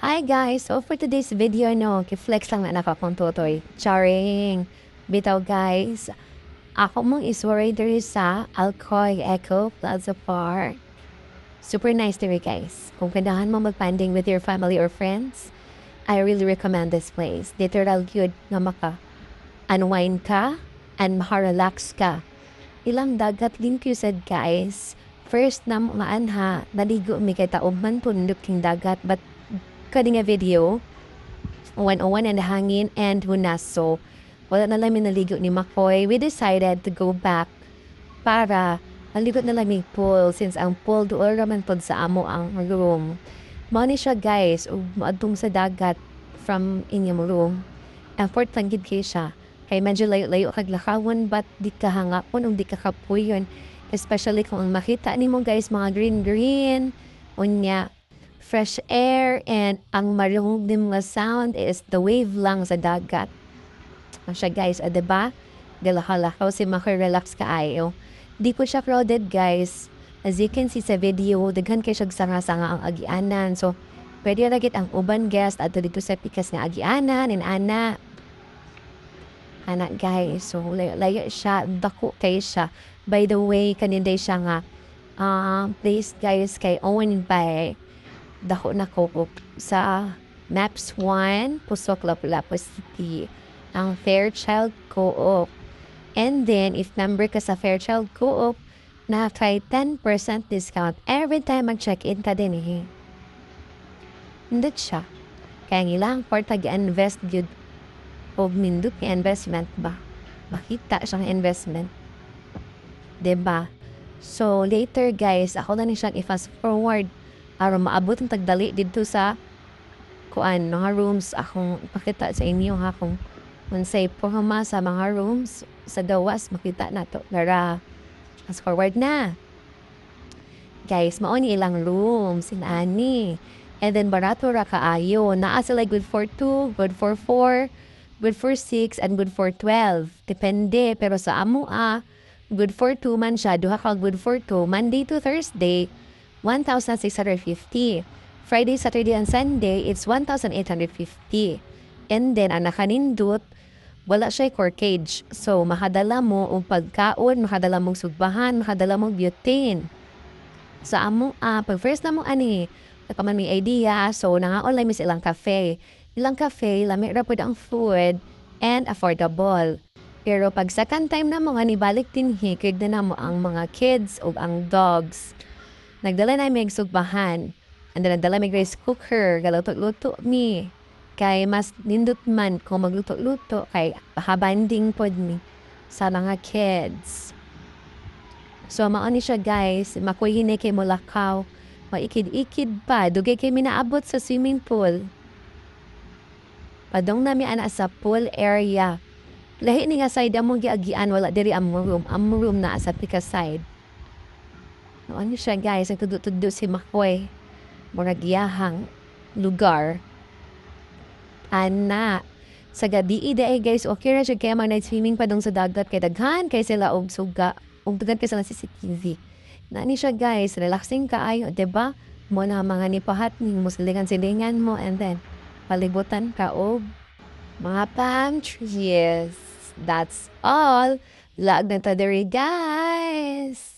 Hi guys! So for today's video, kiflex lang na nakakong tutoy. Charing! Bitaw guys, ako mong iswaray diri sa Alcoy Echo Plaza Park. Super nice diri guys. Kung kailangan mo magpanding with your family or friends, I really recommend this place. Literal good nga unwind ka and makarelax ka. Ilang dagat din sad guys. First na mga anha, naligo mi kay taob man pundok king dagat but kading a video 101 and hangin and hunaso. Wala na lang naligo ni Makoy. We decided to go back para maligot na lang may pool since ang pool doon raman pod sa amo ang room. Money siya guys, ug maadtong sa dagat from inyong room. Effort lang gid kay siya. Kay medyo layo-layo kag lakawon but di ka hangapon ug di ka kapuyon. Especially kung ang makita nimo guys mga green unya fresh air and ang marinig nga sound is the wave lang sa dagat. Siya guys, diba? Galakaw si makirelax ka ayo. Di po siya crowded guys. As you can see sa video, daghan kay siya sanga-sanga ang agianan. So, pwede ragit ang uban guest at dito sa pikas nga agianan and ana. Anak guys, so layo siya, dako kay siya. By the way, kaninday siya nga place guys kay Owen Bay. Dako na ko sa Maps 1, Pusok, Lapu-Lapu City, ang Fairchild Co-op. And then, if member ka sa Fairchild Co-op, na-try 10% discount every time mag-check-in ka din eh. Hindi siya. Kaya ngilang for tag-invest good o mindot ni investment ba? Makita siyang investment. Diba? So, later guys, ako na ni siyang i-fast forward aron maabot ang tagdali dito sa mga rooms akong ipakita sa inyo ha kung unsay porma sa mga rooms sa gawas makita nato gara fast forward na guys mao ni ilang rooms ani and then barato ra kaayo naa sila good for 2 good for 4 good for 6 and good for 12 depende pero sa amo good for 2 man siya duha ka good for 2 Monday to Thursday 1,650. Friday, Saturday, and Sunday, it's 1,850. And then, ang nakanindot, wala siya corkage. So, makadala mo o pagkaon, makadala mong sugbahan, makadala mong butane. So, among pag first na mong nagpaman may idea, so, nanga-online mis ilang cafe. Ilang cafe, lamig ra pod ang food and affordable. Pero pag second time na mo nga nibalik din hikig na mo ang mga kids o ang dogs. Nagdala na may sugbahan. And then nagdala may rice cooker. Galuto-luto mi. Kay mas nindot man kung magluto-luto. Kay habanding pod mi sa mga kids. So maoni siya guys. Makuhine kay Molakaw. Maikid-ikid pa. Dugay kay minaabot sa swimming pool. Padong nami ana sa pool area. Lahi ni nga side among giagian. Wala diri among room. Among room na sa pika side. Ano siya guys, ang tudo-tudo si Makoy. Murag giyahang lugar. Ana, sa gabi ide guys, okay ra siya kaya mga night swimming pa dong sa dagat kay daghan kay sila og suga, og daghan kay sila CCTV. Nani siya guys, relaxing kaayo, diba? Mo na mga nipahat ning musilingan-silingan mo and then palibutan ka og mga palm trees. That's all. Lag na ta diri guys.